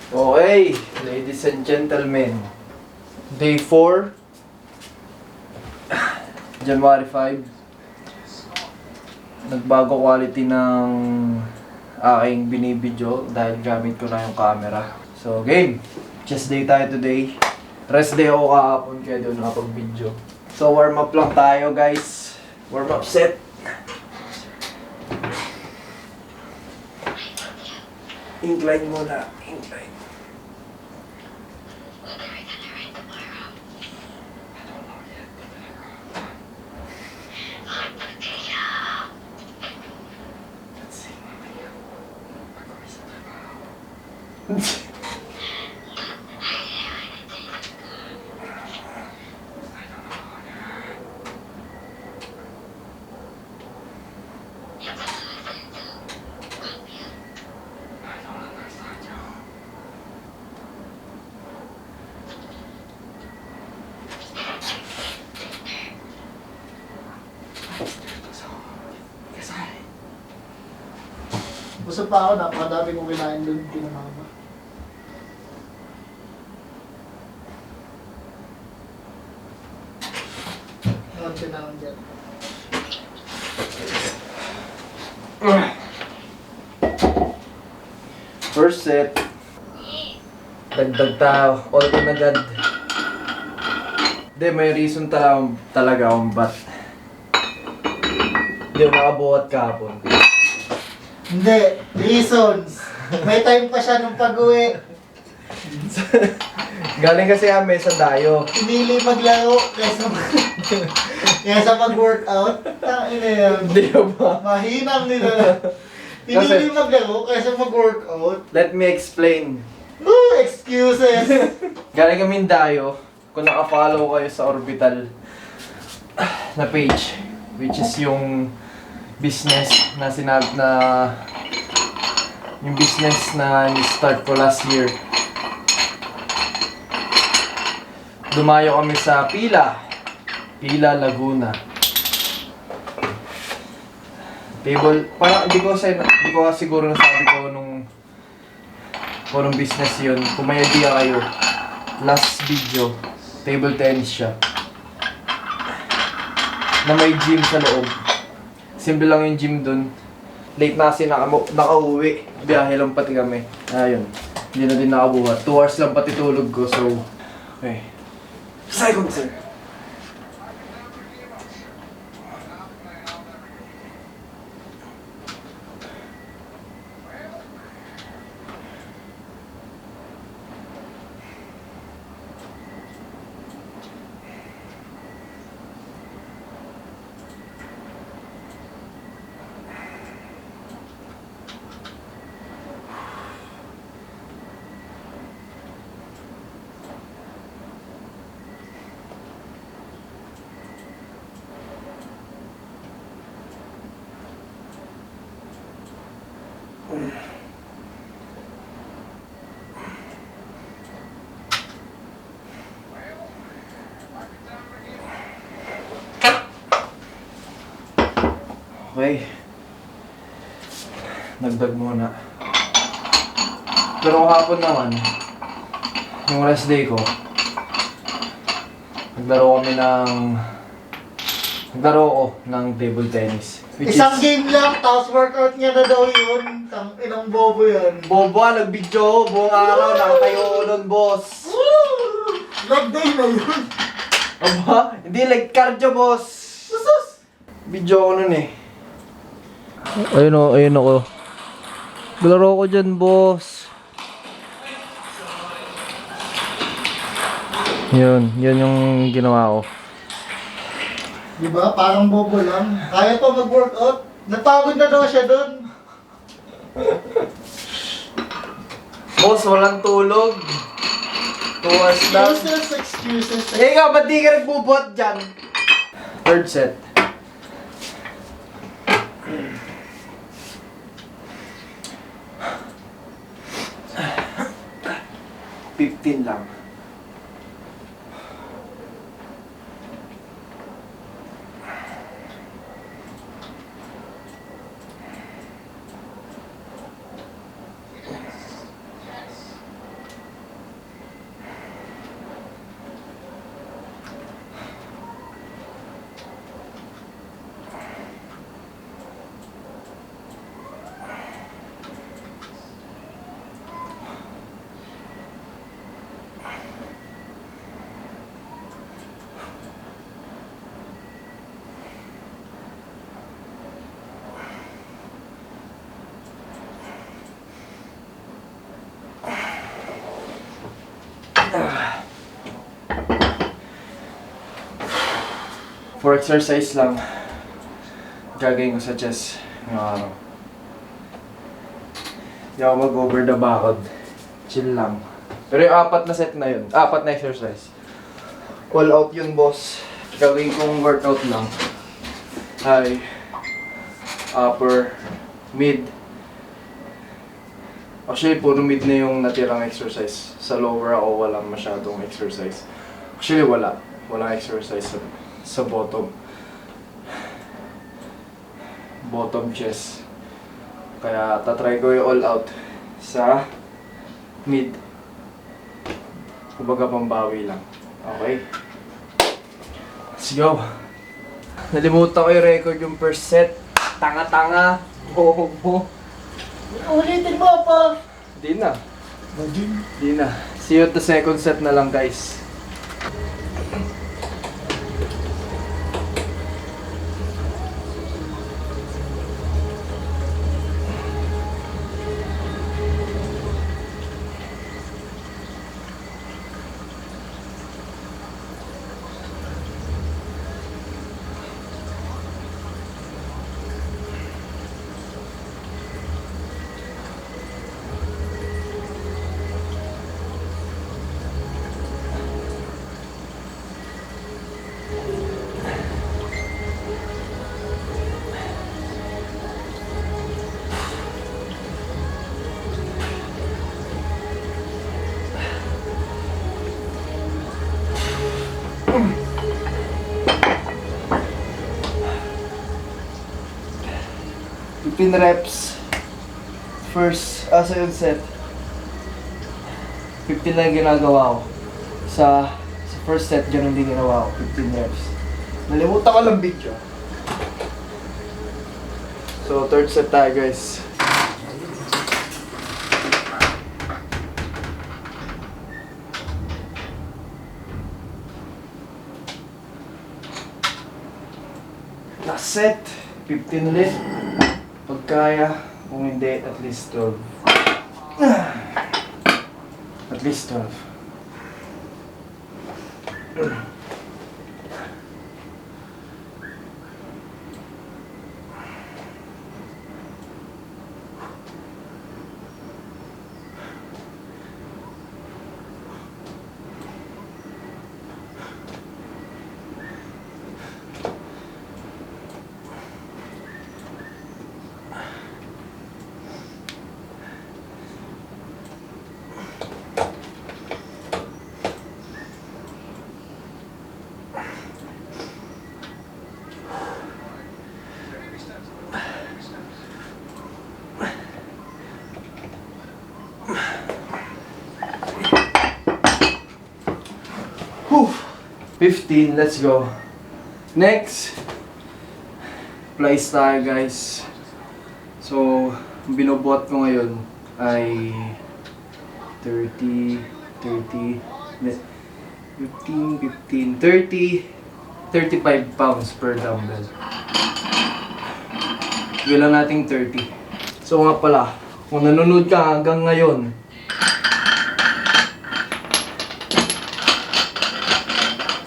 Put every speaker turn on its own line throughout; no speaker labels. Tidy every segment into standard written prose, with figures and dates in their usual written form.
Okay, ladies and gentlemen. Day 4, January 5. Nagbago quality ng aking binibidyo dahil gamit ko na yung camera. So, game! Chest day tayo today. Rest day ako kahapon kaya doon nakapag-video. So, warm up lang tayo guys. Warm up set. Incline muna. Incline.
Busog pa ako, napakadami kong kinain doon, pinamama. Konti na lang dyan.
First set. Dagdag tayo. All in agad. Hindi, may reason talaga kung ba't hindi ako nakabuhat kahapon.
Hindi, reasons. May time pa siya nung pag-uwi.
Galing kasi kami sa dayo.
Pinili maglaro kaysa mag-workout. Tangina yan.
Hindi ba?
Mahinang nila. Pinili maglaro kaysa mag-workout.
Let me explain.
Excuses.
Galing kami dayo. Kung naka-follow kayo sa Orbital na page, which is yung business na yung business na start ko last year. Dumayo kami sa Pila, Laguna. Table, parang hindi ko siguro nasabi ko nung business yun. Kung may idea kayo, last video, table tennis siya. Na may gym sa loob. Simple lang yung gym dun. Late na kasi nakauwi. Biyahe lang pati kami. Ayun. Hindi na din nakabuhat. 2 hours lang pati tulog ko. So, okay. Second, sir. Okay. Nagdag muna. Pero kahapon naman, yung rest day ko, naglaro ako ng table tennis.
Isang game lang, tapos workout niya na daw yun. Inang bobo yan.
Bobo, nag-video buong araw, nakatayo ko nun, boss.
Leg day na yun.
Aba, hindi like cardio, boss.
Sus!
Video ko nun eh. Ayun ako. Glaro ko dyan, boss. Yun yung ginawa ko.
Diba? Parang bobo lang. Kaya pa mag-workout. Napagod na daw siya dun.
Boss, walang tulog. 2 hours lang.
Excuses.
Eh nga, ba't di ka nagbubuhat dyan? Third set. $15 lang. For exercise lang, gagawin ko sa chest ngayong araw. Hindi ako mag-over the bakod. Chill lang. Pero yung 4 na set na yun, 4 na exercise. All out yun, boss. Gagawin kong workout lang ay upper, mid. Actually, puro mid na yung natirang exercise. Sa lower ako walang masyadong exercise. Actually, walang exercise sa bottom. Bottom chest. Kaya tatry ko yung all out sa mid. Kumbaga pambawi lang. Okay? Let's go! Nalimutan ko yung record yung first set. Tanga-tanga. Bobo.
Ulitin mo pa!
Di na.
Bagin.
Di na. See you at the second set na lang, guys. Pin reps. First, sa yung set. 15 lang yung ginagawa ko. Sa first set, ganun din ginawa ko. 15 reps. Nalimutan ko lang video. So, third set tayo, guys. Last set. 15 ulit. Pag kaya, kung hindi, at least 12. At least 12. Whew. 15, let's go. Next, plies tayo, guys. So, ang binubuhat ko ngayon ay 30, 35 pounds per dumbbell. Gawin lang nating 30. So nga pala, kung nanonood ka hanggang ngayon,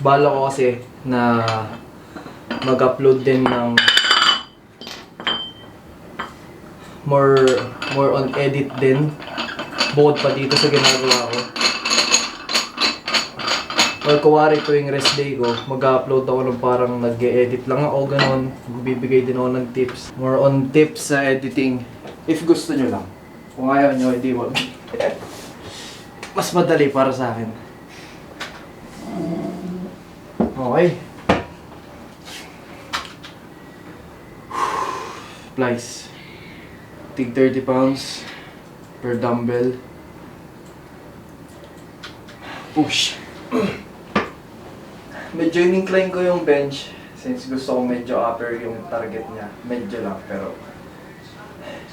bala ko kasi na mag-upload din ng more on edit din bukod pa dito sa ginagawa ko. Or kuwari tuwing rest day ko, mag-upload ako ng parang nag-e-edit lang ako, ganun. Bibigay din ako ng tips. More on tips sa editing. If gusto nyo lang. Kung ayaw nyo, hindi wag. Mas madali para sa akin. Okay. Plies. Tig 30 pounds per dumbbell. Push. Medyo in-incline ko yung bench since gusto ko medyo upper yung target niya. Medyo lang pero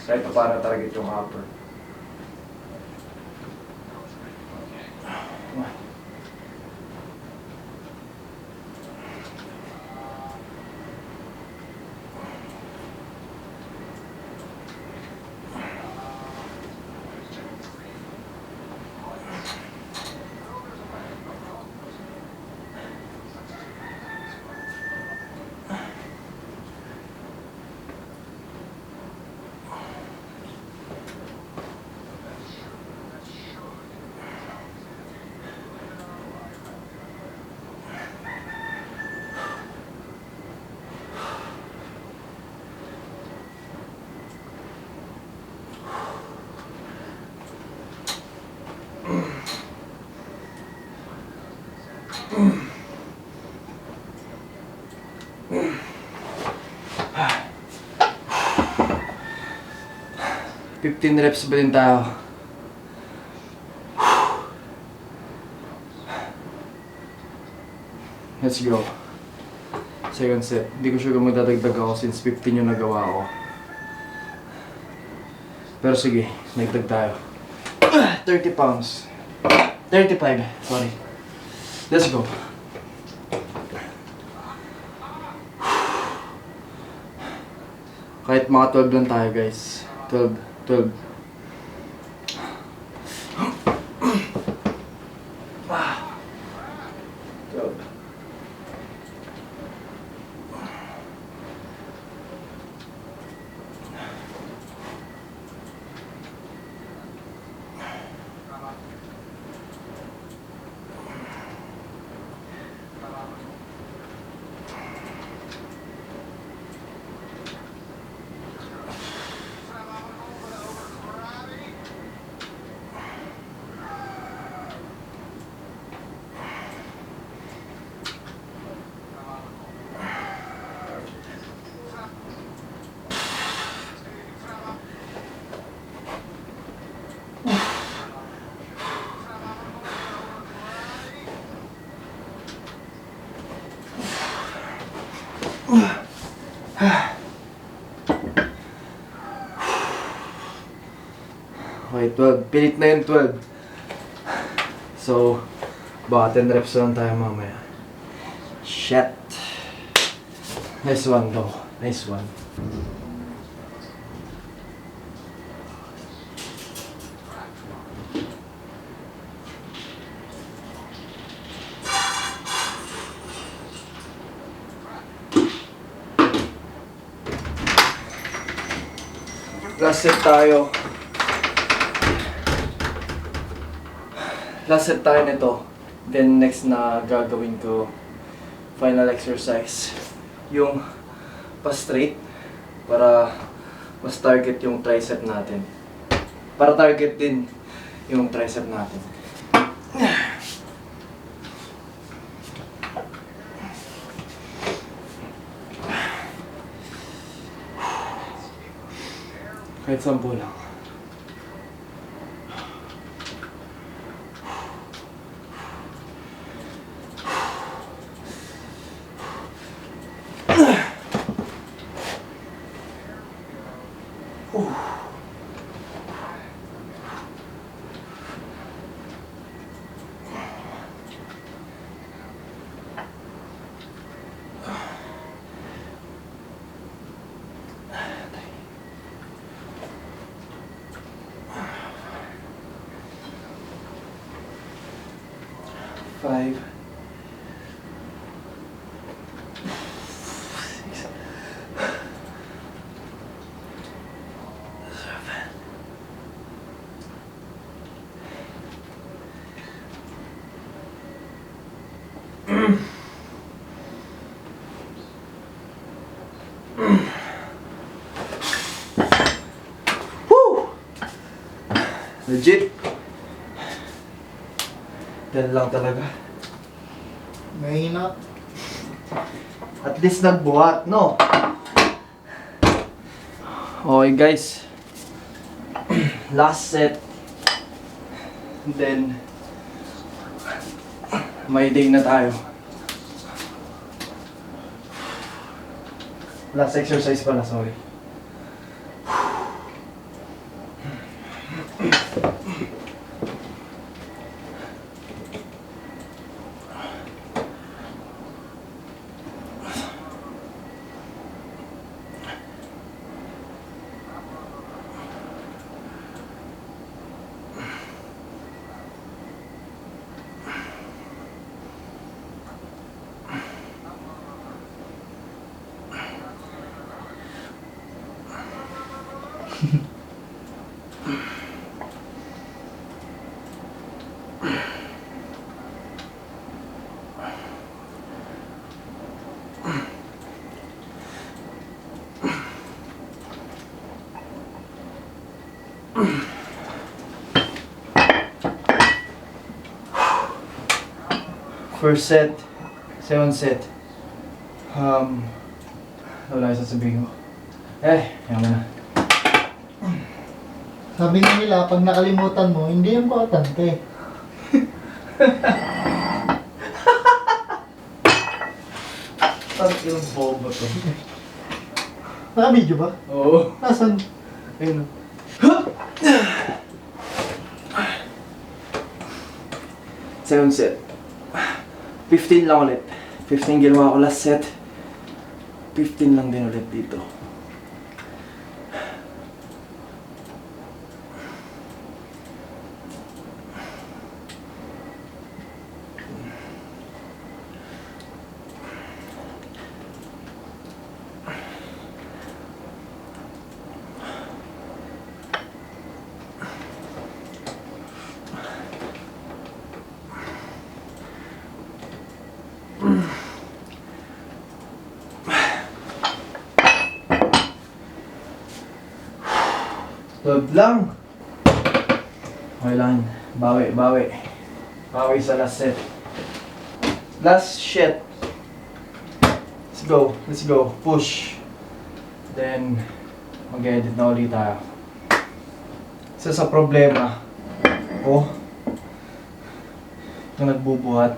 kahit pa para target yung upper. Fifteen reps pa din tayo. Let's go. Second set. Hindi ko sure kung magdadagdag ako since 15 yung nagawa ko. Pero sige, nagdag tayo. 30 pounds. 35, sorry. Let's go. Kahit mga 12 lang tayo guys. 12. 12. Ah. 12. Okay, 12. Pilit na yung 12. So, baka 10 reps lang tayo mamaya. Shit. Nice one though. Nice one. Last set tayo. Last set tayo nito. Then next na gagawin ko, final exercise, yung pa-straight para mas target yung tricep natin. Para target din yung tricep natin. Kahit 10 lang. Five. Six. 7. Woo! Legit. Yan lang talaga.
Mahina.
At least nagbuhat, no? Okay guys. Last set. Then, may day na tayo. Last exercise pala, sorry. First set, second set. Wala yung sasabihin ko. Yan na.
Sabi nga nila, pag nakalimutan mo, hindi importante.
Ang yung bobo to.
Naka-video ba?
Oo.
Nasaan?
Ayun o. Second set. 15 lang ulit. 15 ginawa ko last set. 15 lang din ulit dito. Load lang. Okay lang. Bawi. Bawi sa last set. Last shit. Let's go. Push. Then, mag-edit na ulit tayo. Isa sa problema ko, yung nagbubuhat,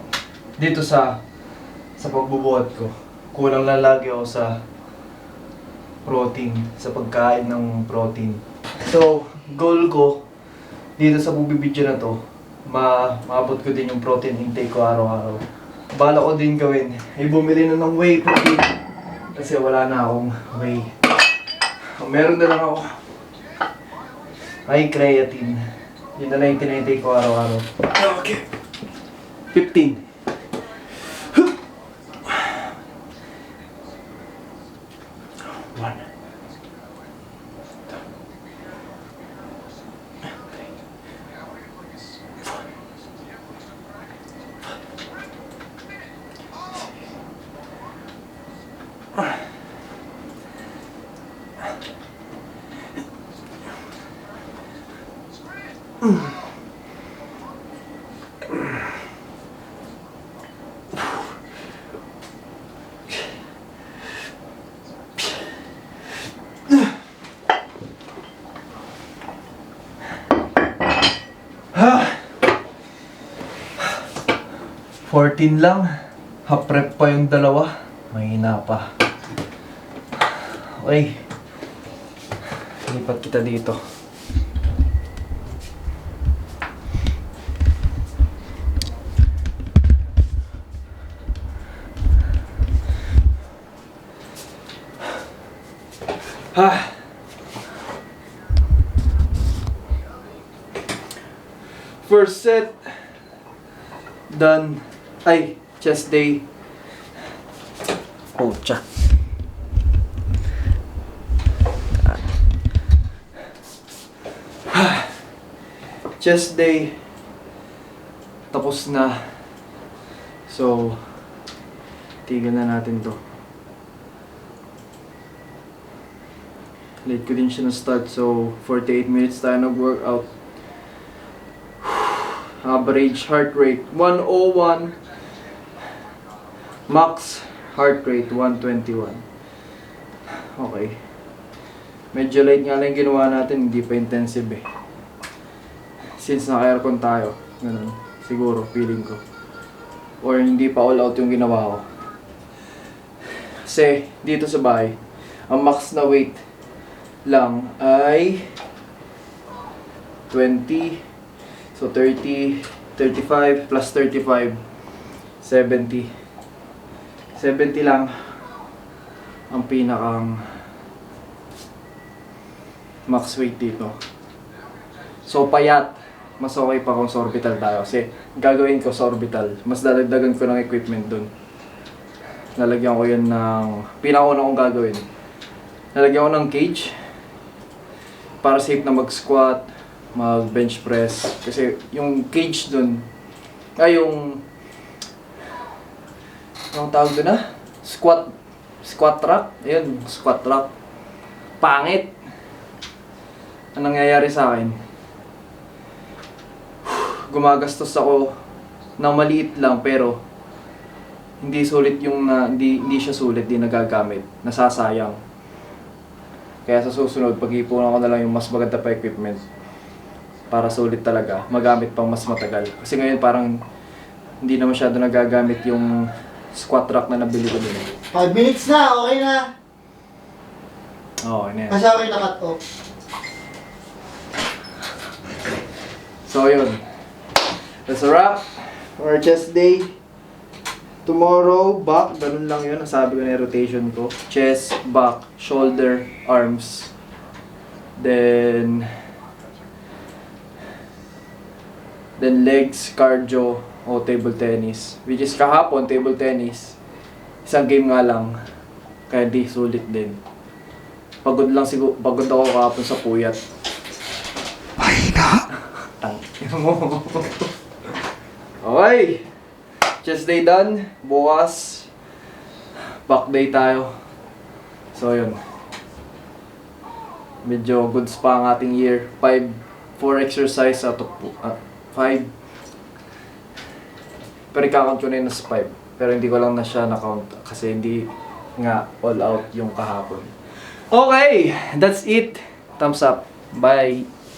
dito sa pagbubuhat ko, kulang lang lagi ako sa protein, sa pagkain ng protein. So, goal ko dito sa bubibidyo na to, maabot ko din yung protein intake ko araw-araw. Bala ko din gawin, ay bumili na ng whey protein kasi wala na akong whey. Meron na lang ako ay creatine. Yun na lang yung tinitake ko araw-araw. Okay. 15. Ah! 14 lang. Half rep pa yung dalawa. Mahina pa. Okay. Lipat kita dito. First set done. Ay, chest day. Oh, tsa. Chest day tapos na. So, tigil na natin to. Late ko din siya na-start, so 48 minutes tayo nag-workout. Average heart rate 101. Max heart rate 121. Okay. Medyo late nga lang yung ginawa natin, hindi pa intensive eh. Since naka-aircon tayo, ganun. Siguro, feeling ko. Or hindi pa all out yung ginawa ko. Kasi, dito sa bahay, ang max na weight lang ay 20. So 30, 35 plus 35, 70. 70 lang ang pinakang max weight dito. So payat, mas okay pa kung sa orbital tayo. Kasi gagawin ko sa orbital, mas dadagdagan ko ng equipment dun. Lalagyan ko yun ng, pinakauna kong gagawin. Lalagyan ko ng cage para safe na mag-squat, mag-bench press. Kasi yung cage dun, yung tawag doon na? Squat rack? Ayun, squat rack. Pangit! Anong nangyayari sa akin? Gumagastos ako ng maliit lang pero hindi sulit yung hindi siya sulit, di nagagamit, nasasayang. Kaya sa susunod, pag-iipunan ko na lang yung mas maganda pa equipment para sulit talaga, magamit pang mas matagal. Kasi ngayon parang hindi na masyado nagagamit yung squat rack na nabili ko din.
5 minutes na, okay na.
Oo, yan.
Kasi ako yung nakat off.
So yun, that's a wrap for our chest day. Tomorrow, back, ganun lang yun, nasabi ko na yung rotation ko. Chest, back, shoulder, arms. Then legs, cardio, o table tennis. Which is kahapon, table tennis. Isang game nga lang, kaya di sulit din. Pagod ako kahapon sa puyat. Mo. Okay. Chest day done. Bukas, back day tayo. So yun. Medyo goods pa ang ating year. 4 exercise out of 5. Pero i-count ko na yun as 5. Pero hindi ko lang na siya na-count. Kasi hindi nga all out yung kahapon. Okay. That's it. Thumbs up. Bye.